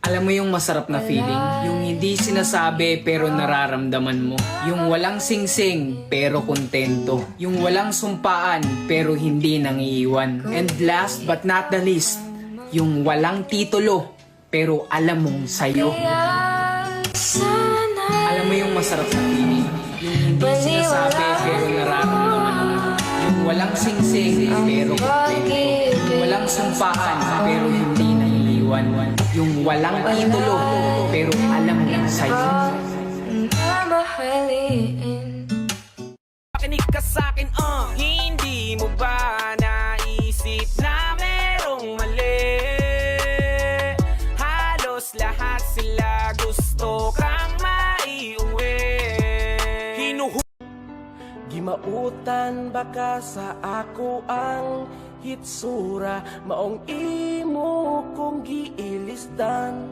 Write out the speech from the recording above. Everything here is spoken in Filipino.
Alam mo yung masarap na feeling? Yung hindi sinasabi pero nararamdaman mo. Yung walang singsing pero kontento. Yung walang sumpaan pero hindi nangiiwan. And last but not the least, yung walang titulo pero alam mong sayo. Alam mo yung masarap na feeling? Yung hindi sinasabi pero nararamdaman mo. Yung walang singsing pero kontento. Yung walang sumpaan pero hindi nangiiwan. Yung walang titulo pero alam mo sa'yo. Pakinig ka sa'kin, hindi mo ba naisip na merong mali? Halos lahat sila gusto kang maiuwi. Gimautan baka sa ako ang hitsura, maong imo kong giilisdan.